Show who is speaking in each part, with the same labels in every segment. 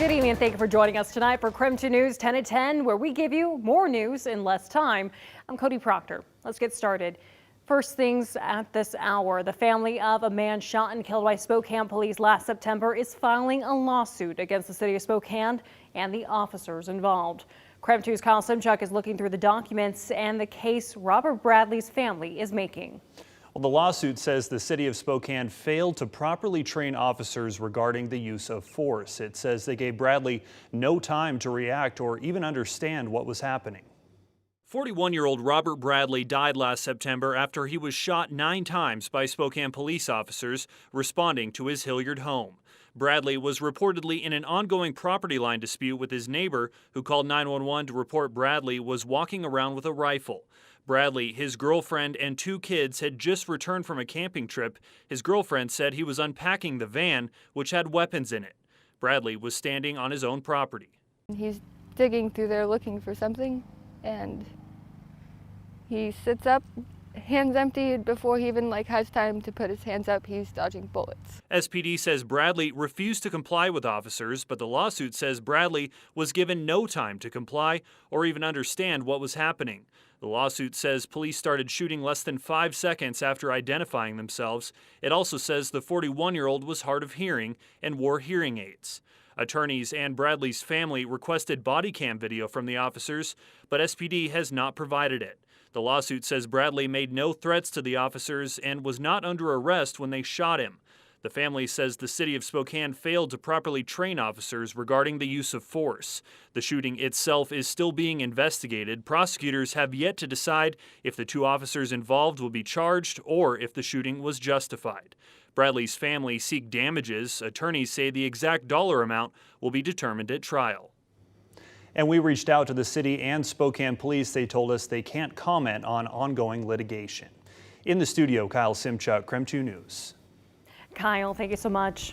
Speaker 1: Good evening and thank you for joining us tonight for KREM 2 News 10 at 10, where we give you more news in less time. I'm Cody Proctor. Let's get started. First things at this hour, the family of a man shot and killed by Spokane police last September is filing a lawsuit against the city of Spokane and the officers involved. KREM 2's Kyle Simchuk is looking through the documents and the case Robert Bradley's family is making.
Speaker 2: Well, the lawsuit says the city of Spokane failed to properly train officers regarding the use of force. It says they gave Bradley no time to react or even understand what was happening. 41-year-old Robert Bradley died last September after he was shot 9 times by Spokane police officers responding to his Hilliard home. Bradley was reportedly in an ongoing property line dispute with his neighbor, who called 911 to report Bradley was walking around with a rifle. Bradley, his girlfriend, and 2 kids had just returned from a camping trip. His girlfriend said he was unpacking the van, which had weapons in it. Bradley was standing on his own property.
Speaker 3: He's digging through there looking for something, and he sits up, hands empty. Before he even has time to put his hands up, he's dodging bullets.
Speaker 2: SPD says Bradley refused to comply with officers, but the lawsuit says Bradley was given no time to comply or even understand what was happening. The lawsuit says police started shooting less than 5 seconds after identifying themselves. It also says the 41-year-old was hard of hearing and wore hearing aids. Attorneys and Bradley's family requested body cam video from the officers, but SPD has not provided it. The lawsuit says Bradley made no threats to the officers and was not under arrest when they shot him. The family says the city of Spokane failed to properly train officers regarding the use of force. The shooting itself is still being investigated. Prosecutors have yet to decide if the 2 officers involved will be charged or if the shooting was justified. Bradley's family seek damages. Attorneys say the exact dollar amount will be determined at trial. And we reached out to the city and Spokane police. They told us they can't comment on ongoing litigation. In the studio, Kyle Simchuk, KREM 2 News.
Speaker 1: Kyle, thank you so much.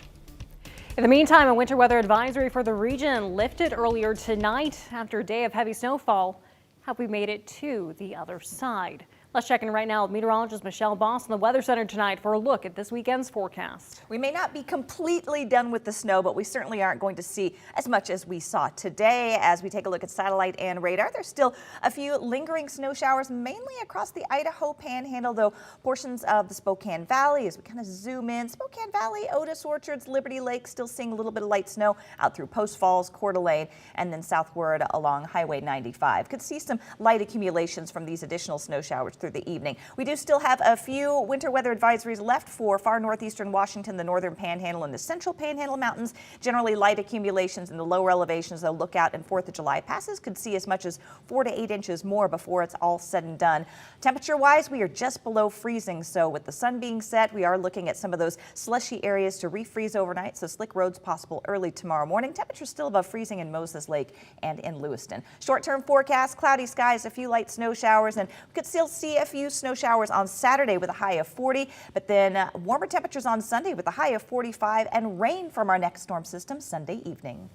Speaker 1: In the meantime, a winter weather advisory for the region lifted earlier tonight after a day of heavy snowfall. Have we made it to the other side? Let's check in right now with meteorologist Michelle Boss in the Weather Center tonight for a look at this weekend's forecast.
Speaker 4: We may not be completely done with the snow, but we certainly aren't going to see as much as we saw today. As we take a look at satellite and radar, there's still a few lingering snow showers, mainly across the Idaho Panhandle, though portions of the Spokane Valley. As we kind of zoom in, Spokane Valley, Otis Orchards, Liberty Lake, still seeing a little bit of light snow out through Post Falls, Coeur d'Alene, and then southward along Highway 95. Could see some light accumulations from these additional snow showers through the evening. We do still have a few winter weather advisories left for far northeastern Washington, the northern Panhandle, and the central Panhandle Mountains. Generally light accumulations in the lower elevations. They'll look out, and 4th of July passes could see as much as 4 to 8 inches more before it's all said and done. Temperature-wise, we are just below freezing, so with the sun being set, we are looking at some of those slushy areas to refreeze overnight, so slick roads possible early tomorrow morning. Temperatures still above freezing in Moses Lake and in Lewiston. Short-term forecast, cloudy skies, a few light snow showers, and we could still see a few snow showers on Saturday with a high of 40, but then warmer temperatures on Sunday with a high of 45 and rain from our next storm system Sunday evening.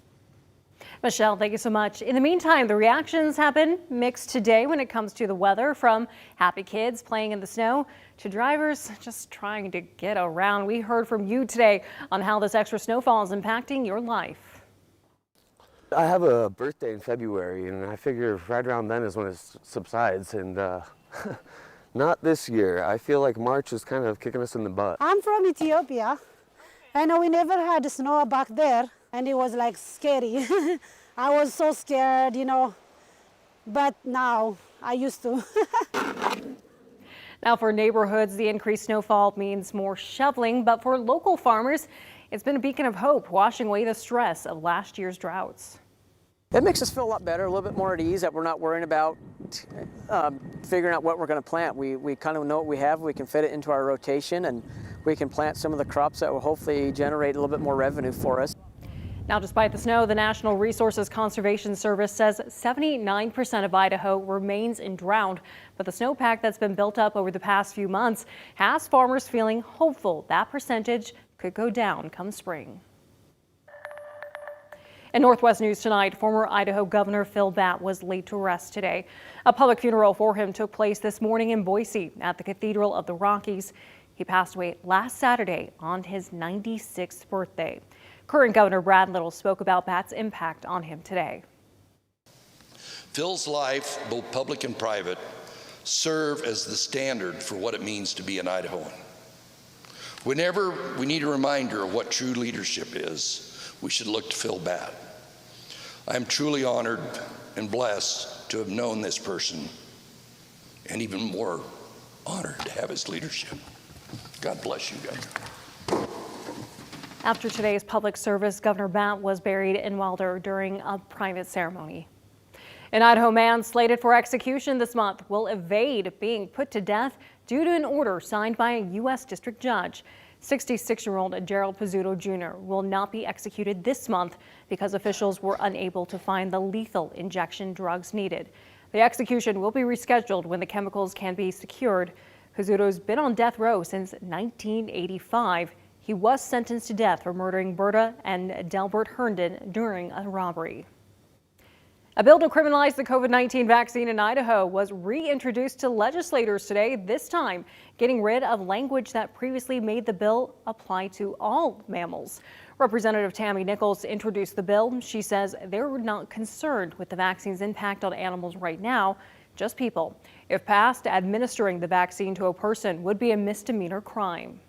Speaker 1: Michelle, thank you so much. In the meantime, the reactions have been mixed today when it comes to the weather, from happy kids playing in the snow to drivers just trying to get around. We heard from you today on how this extra snowfall is impacting your life.
Speaker 5: I have a birthday in February, and I figure right around then is when it subsides, and not this year. I feel like March is kind of kicking us in the butt.
Speaker 6: I'm from Ethiopia, and we never had snow back there, and it was like scary. I was so scared, but now I used to.
Speaker 1: Now for neighborhoods, the increased snowfall means more shoveling, but for local farmers, it's been a beacon of hope, washing away the stress of last year's droughts.
Speaker 7: It makes us feel a lot better, a little bit more at ease, that we're not worrying about figuring out what we're going to plant. We kind of know what we have. We can fit it into our rotation, and we can plant some of the crops that will hopefully generate a little bit more revenue for us.
Speaker 1: Now, despite the snow, the National Resources Conservation Service says 79% of Idaho remains in drought, but the snowpack that's been built up over the past few months has farmers feeling hopeful that percentage could go down come spring. In Northwest News tonight, former Idaho Governor Phil Batt was laid to rest today. A public funeral for him took place this morning in Boise at the Cathedral of the Rockies. He passed away last Saturday on his 96th birthday. Current Governor Brad Little spoke about Bat's impact on him today.
Speaker 8: Phil's life, both public and private, serve as the standard for what it means to be an Idahoan. Whenever we need a reminder of what true leadership is, we should look to Phil Bat. I am truly honored and blessed to have known this person, and even more honored to have his leadership. God bless you, Governor.
Speaker 1: After today's public service, Governor Bat was buried in Wilder during a private ceremony. An Idaho man slated for execution this month will evade being put to death due to an order signed by a U.S. district judge. 66-year-old Gerald Pizzuto Jr. will not be executed this month because officials were unable to find the lethal injection drugs needed. The execution will be rescheduled when the chemicals can be secured. Pizzuto's been on death row since 1985. He was sentenced to death for murdering Berta and Delbert Herndon during a robbery. A bill to criminalize the COVID-19 vaccine in Idaho was reintroduced to legislators today, this time getting rid of language that previously made the bill apply to all mammals. Representative Tammy Nichols introduced the bill. She says they're not concerned with the vaccine's impact on animals right now, just people. If passed, administering the vaccine to a person would be a misdemeanor crime.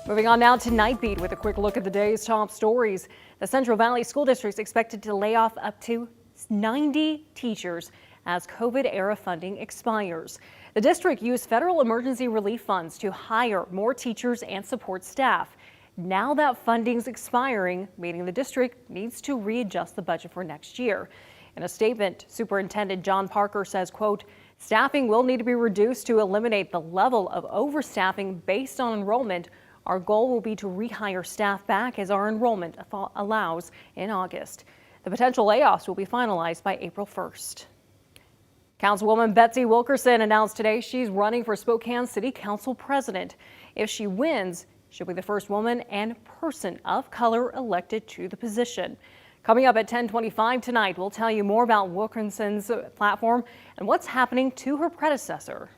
Speaker 1: Moving on now to Nightbeat with a quick look at the day's top stories. The Central Valley School District is expected to lay off up to 90 teachers as COVID-era funding expires. The district used federal emergency relief funds to hire more teachers and support staff. Now that funding's expiring, meaning the district needs to readjust the budget for next year. In a statement, Superintendent John Parker says, quote, "Staffing will need to be reduced to eliminate the level of overstaffing based on enrollment. Our goal will be to rehire staff back as our enrollment allows in August. The potential layoffs will be finalized by April 1st. Councilwoman Betsy Wilkerson announced today she's running for Spokane City Council president. If she wins, she'll be the first woman and person of color elected to the position. Coming up at 10:25 tonight, we'll tell you more about Wilkerson's platform and what's happening to her predecessor.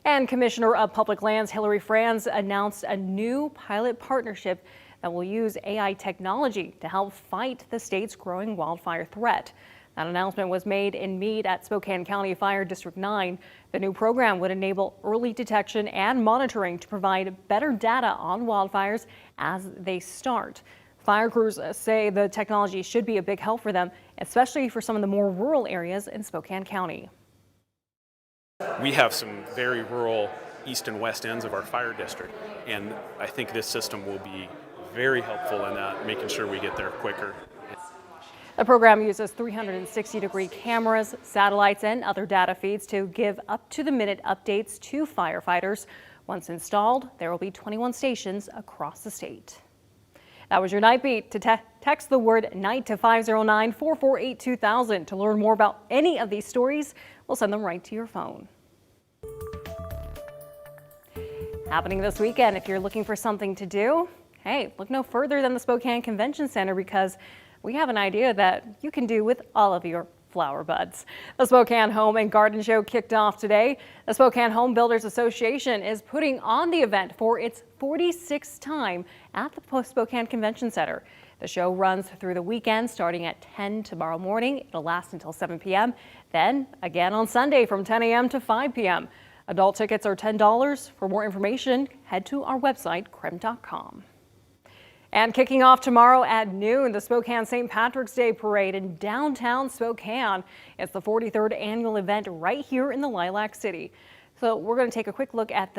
Speaker 1: And Commissioner of Public Lands Hillary Franz announced a new pilot partnership that will use AI technology to help fight the state's growing wildfire threat. That announcement was made in Meade at Spokane County Fire District 9. The new program would enable early detection and monitoring to provide better data on wildfires as they start. Fire crews say the technology should be a big help for them, especially for some of the more rural areas in Spokane County.
Speaker 9: We have some very rural east and west ends of our fire district, and I think this system will be very helpful in that, making sure we get there quicker.
Speaker 1: The program uses 360-degree cameras, satellites, and other data feeds to give up-to-the-minute updates to firefighters. Once installed, there will be 21 stations across the state. That was your Nightbeat. To text the word NIGHT to 509-448-2000 to learn more about any of these stories. We'll send them right to your phone. Happening this weekend, if you're looking for something to do, hey, look no further than the Spokane Convention Center because we have an idea that you can do with all of your flower buds. The Spokane Home and Garden Show kicked off today. The Spokane Home Builders Association is putting on the event for its 46th time at the Spokane Convention Center. The show runs through the weekend starting at 10 tomorrow morning. It'll last until 7 p.m. Then again on Sunday from 10 a.m. to 5 p.m. Adult tickets are $10. For more information, head to our website, KREM.com. And kicking off tomorrow at noon, the Spokane St. Patrick's Day Parade in downtown Spokane. It's the 43rd annual event right here in the Lilac City. So we're going to take a quick look at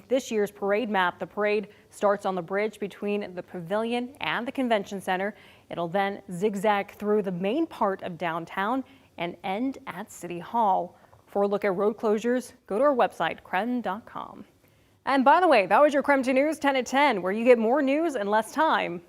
Speaker 1: this year's parade map. The parade starts on the bridge between the pavilion and the convention center. It'll then zigzag through the main part of downtown and end at City Hall. For a look at road closures, go to our website, KREM.com. And by the way, that was your KREM 2 News 10 at 10, where you get more news in less time.